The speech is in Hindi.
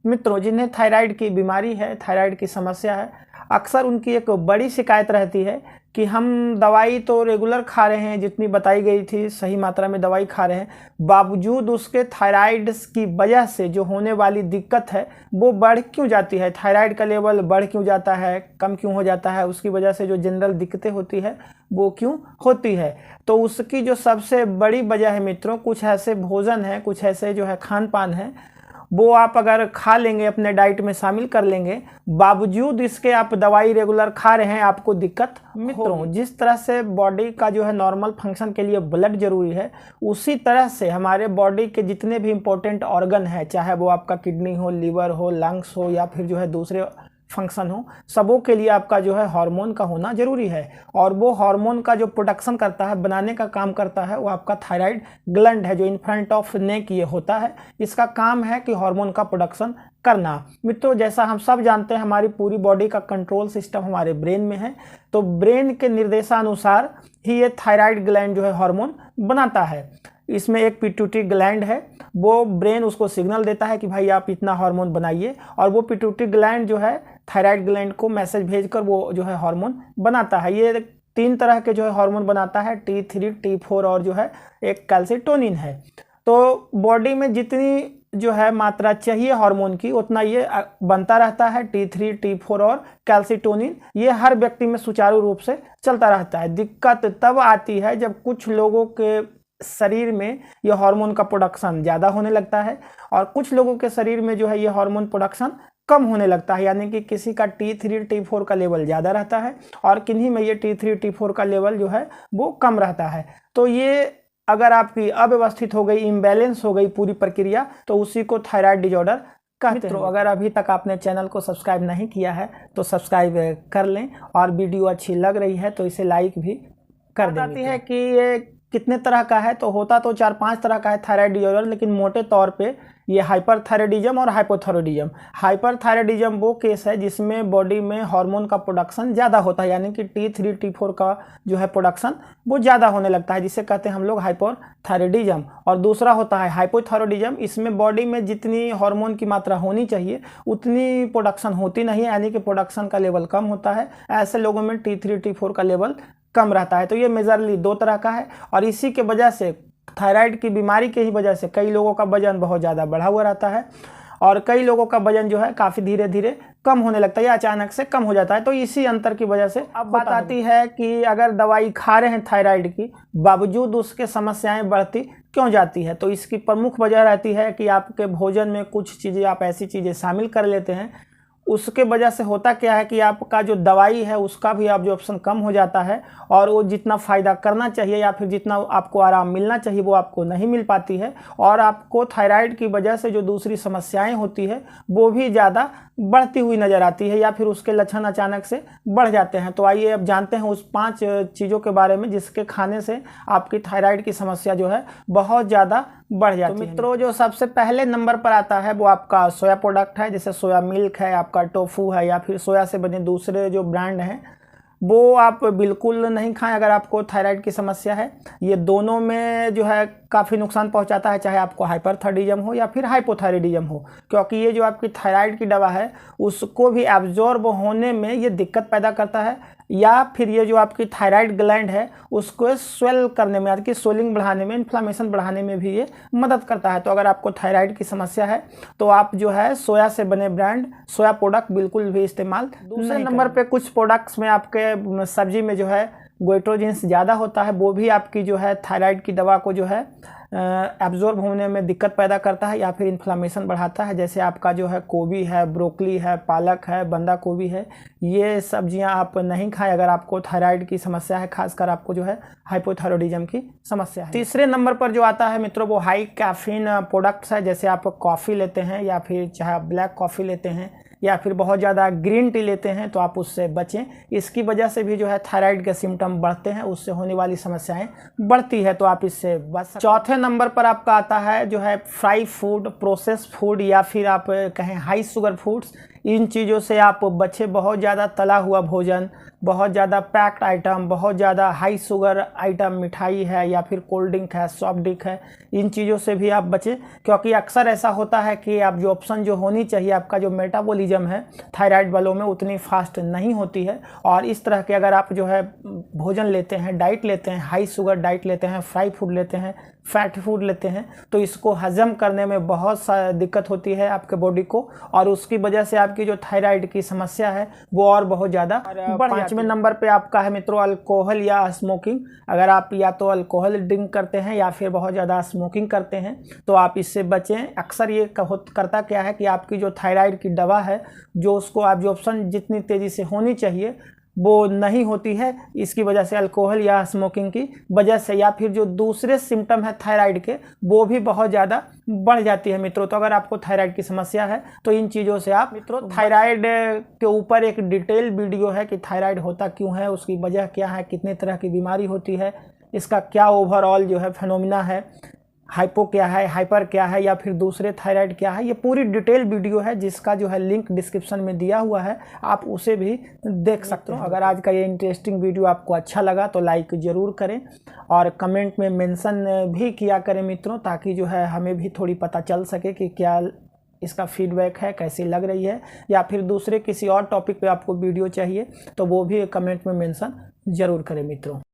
मित्रों, जिन्हें थायराइड की बीमारी है, थायराइड की समस्या है, अक्सर उनकी एक बड़ी शिकायत रहती है कि हम दवाई तो रेगुलर खा रहे हैं, जितनी बताई गई थी सही मात्रा में दवाई खा रहे हैं, बावजूद उसके थायराइड की वजह से जो होने वाली दिक्कत है वो बढ़ क्यों जाती है, थायराइड का लेवल बढ़ क्यों जाता है, कम क्यों हो जाता है, उसकी वजह से जो जनरल दिक्कतें होती है वो क्यों होती है। तो उसकी जो सबसे बड़ी वजह है मित्रों, कुछ ऐसे भोजन है, कुछ ऐसे जो है खान पान है, वो आप अगर खा लेंगे, अपने डाइट में शामिल कर लेंगे, बावजूद इसके आप दवाई रेगुलर खा रहे हैं, आपको दिक्कत मित्रों, जिस तरह से बॉडी का जो है नॉर्मल फंक्शन के लिए ब्लड जरूरी है, उसी तरह से हमारे बॉडी के जितने भी इंपॉर्टेंट ऑर्गन है, चाहे वो आपका किडनी हो, लीवर हो, लंग्स हो या फिर जो है दूसरे फंक्शन हो, सबों के लिए आपका जो है हार्मोन का होना जरूरी है। और वो हार्मोन का जो प्रोडक्शन करता है, बनाने का काम करता है, वो आपका थायराइड ग्लैंड है, जो इन फ्रंट ऑफ नेक ये होता है। इसका काम है कि हार्मोन का प्रोडक्शन करना। मित्रों, जैसा हम सब जानते हैं, हमारी पूरी बॉडी का कंट्रोल सिस्टम हमारे ब्रेन में है, तो ब्रेन के निर्देशानुसार ही ये थायराइड ग्लैंड जो है हार्मोन बनाता है। इसमें एक पिट्यूटरी ग्लैंड है, वो ब्रेन उसको सिग्नल देता है कि भाई आप इतना हार्मोन बनाइए, और वो पिट्यूटरी ग्लैंड जो है थायराइड ग्लैंड को मैसेज भेजकर वो जो है हार्मोन बनाता है। ये 3 तरह के जो है हार्मोन बनाता है, T3, T4 और जो है एक कैल्सिटोनिन है। तो बॉडी में जितनी जो है मात्रा चाहिए हार्मोन की, उतना ये बनता रहता है। T3, T4 और कैल्सिटोनिन ये हर व्यक्ति में सुचारू रूप से चलता रहता है। दिक्कत तब आती है जब कुछ लोगों के शरीर में यह हार्मोन का प्रोडक्शन ज़्यादा होने लगता है और कुछ लोगों के शरीर में जो है ये हार्मोन प्रोडक्शन कम होने लगता है। यानी कि किसी का T3, T4 का लेवल ज़्यादा रहता है और किन्हीं में ये T3, T4 का लेवल जो है वो कम रहता है। तो ये अगर आपकी अव्यवस्थित हो गई, इम्बैलेंस हो गई पूरी प्रक्रिया, तो उसी को थायराइड डिजॉर्डर कहते हैं। अगर अभी तक आपने चैनल को सब्सक्राइब नहीं किया है तो सब्सक्राइब कर लें, और वीडियो अच्छी लग रही है तो इसे लाइक भी कर दें। आती है कि ये कितने तरह का है, तो होता तो 4-5 तरह का है थायराइड डिजॉर्डर, लेकिन मोटे तौर पे ये हाइपरथायराइडिज्म और हाइपोथायराइडिज्म। हाइपरथायराइडिज्म वो केस है जिसमें बॉडी में हार्मोन का प्रोडक्शन ज़्यादा होता है, यानी कि T3, T4 का जो है प्रोडक्शन वो ज़्यादा होने लगता है, जिसे कहते हैं हम लोग हाइपोथायराइडिज्म। और दूसरा होता है हाइपोथायराइडिज्म, इसमें बॉडी में जितनी हार्मोन की मात्रा होनी चाहिए उतनी प्रोडक्शन होती नहीं है, यानी कि प्रोडक्शन का लेवल कम होता है। ऐसे लोगों में T3, T4 का लेवल कम रहता है। तो ये मेजरली 2 तरह का है, और इसी के वजह से थायराइड की बीमारी के ही वजह से कई लोगों का वजन बहुत ज़्यादा बढ़ा हुआ रहता है, और कई लोगों का वजन जो है काफ़ी धीरे धीरे कम होने लगता है या अचानक से कम हो जाता है। तो इसी अंतर की वजह से अब बात आती है कि अगर दवाई खा रहे हैं थायराइड की, बावजूद उसके समस्याएं बढ़ती क्यों जाती है। तो इसकी प्रमुख वजह रहती है कि आपके भोजन में कुछ चीज़ें, आप ऐसी चीज़ें शामिल कर लेते हैं, उसके वजह से होता क्या है कि आपका जो दवाई है उसका भी ऑब्जॉर्प्शन कम हो जाता है, और वो जितना फ़ायदा करना चाहिए या फिर जितना आपको आराम मिलना चाहिए वो आपको नहीं मिल पाती है, और आपको थायराइड की वजह से जो दूसरी समस्याएं होती है वो भी ज़्यादा बढ़ती हुई नज़र आती है, या फिर उसके लक्षण अचानक से बढ़ जाते हैं। तो आइए अब जानते हैं उस 5 चीज़ों के बारे में जिसके खाने से आपकी थायराइड की समस्या जो है बहुत ज़्यादा बढ़ जाती है। तो मित्रों, जो सबसे पहले नंबर पर आता है वो आपका सोया प्रोडक्ट है, जैसे सोया मिल्क है, आपका टोफू है, या फिर सोया से बने दूसरे जो ब्रांड हैं वो आप बिल्कुल नहीं खाएं अगर आपको थायराइड की समस्या है। ये दोनों में जो है काफ़ी नुकसान पहुंचाता है, चाहे आपको हाइपरथायराइडिज्म हो या फिर हाइपोथायराइडिज्म हो, क्योंकि ये जो आपकी थायराइड की दवा है उसको भी एब्जॉर्ब होने में ये दिक्कत पैदा करता है, या फिर ये जो आपकी थायराइड ग्लैंड है उसको स्वेल करने में, यानी कि स्वेलिंग बढ़ाने में, इन्फ्लामेशन बढ़ाने में भी ये मदद करता है। तो अगर आपको थायराइड की समस्या है तो आप जो है सोया से बने ब्रांड सोया प्रोडक्ट बिल्कुल भी इस्तेमाल। दूसरे नंबर पे कुछ प्रोडक्ट्स में आपके सब्जी में जो है गोइट्रोजिन्स ज़्यादा होता है, वो भी आपकी जो है थायराइड की दवा को जो है एब्जॉर्ब होने में दिक्कत पैदा करता है या फिर इन्फ्लामेशन बढ़ाता है। जैसे आपका जो है गोभी है, ब्रोकली है, पालक है, बंदा गोभी है, ये सब्जियां आप नहीं खाएं अगर आपको थायराइड की समस्या है, खासकर आपको जो है हाइपोथायराइडिज्म की समस्या है। तीसरे नंबर पर जो आता है मित्रों वो हाई कैफीन प्रोडक्ट्स है, जैसे आप कॉफ़ी लेते हैं या फिर चाहे आप ब्लैक कॉफ़ी लेते हैं या फिर बहुत ज़्यादा ग्रीन टी लेते हैं, तो आप उससे बचें। इसकी वजह से भी जो है थायराइड के सिम्टम बढ़ते हैं, उससे होने वाली समस्याएं बढ़ती है, तो आप इससे बच सकते हैं। चौथे नंबर पर आपका आता है जो है फ्राई फूड, प्रोसेस फूड, या फिर आप कहें हाई शुगर फूड्स। इन चीज़ों से आप बचे। बहुत ज़्यादा तला हुआ भोजन, बहुत ज़्यादा पैक्ड आइटम, बहुत ज़्यादा हाई शुगर आइटम, मिठाई है या फिर कोल्ड ड्रिंक है, सॉफ्ट ड्रिंक है, इन चीज़ों से भी आप बचें। क्योंकि अक्सर ऐसा होता है कि आप जो ऑप्शन जो होनी चाहिए, आपका जो मेटाबॉलिज्म है थायराइड वालों में उतनी फास्ट नहीं होती है। और इस तरह के अगर आप जो है भोजन लेते हैं, डाइट लेते हैं, हाई शुगर डाइट लेते हैं, फ्राई फूड लेते हैं, फैट फूड लेते हैं, तो इसको हजम करने में बहुत सा दिक्कत होती है आपके बॉडी को, और उसकी वजह से आपकी जो थायराइड की समस्या है वो और बहुत ज़्यादा बढ़। 5वें नंबर पे आपका है मित्रों अल्कोहल या स्मोकिंग। अगर आप या तो अल्कोहल ड्रिंक करते हैं या फिर बहुत ज़्यादा स्मोकिंग करते हैं तो आप इससे बचें। अक्सर ये करता क्या है कि आपकी जो थायराइड की दवा है, जो उसको एब्जॉर्प्शन जितनी तेज़ी से होनी चाहिए वो नहीं होती है। इसकी वजह से अल्कोहल या स्मोकिंग की वजह से, या फिर जो दूसरे सिम्टम है थायराइड के, वो भी बहुत ज़्यादा बढ़ जाती है मित्रों। तो अगर आपको थायराइड की समस्या है तो इन चीज़ों से आप मित्रों, थायराइड के ऊपर एक डिटेल वीडियो है कि थायराइड होता क्यों है, उसकी वजह क्या है, कितने तरह की बीमारी होती है, इसका क्या ओवरऑल जो है फिनोमिना है, हाइपो क्या है, हाइपर क्या है, या फिर दूसरे थायराइड क्या है, ये पूरी डिटेल वीडियो है जिसका जो है लिंक डिस्क्रिप्शन में दिया हुआ है, आप उसे भी देख सकते हो। अगर आज का ये इंटरेस्टिंग वीडियो आपको अच्छा लगा तो लाइक ज़रूर करें और कमेंट में मेंशन भी किया करें मित्रों, ताकि जो है हमें भी थोड़ी पता चल सके कि क्या इसका फीडबैक है, कैसी लग रही है, या फिर दूसरे किसी और टॉपिक पे आपको वीडियो चाहिए तो वो भी कमेंट में मेंशन ज़रूर करें मित्रों।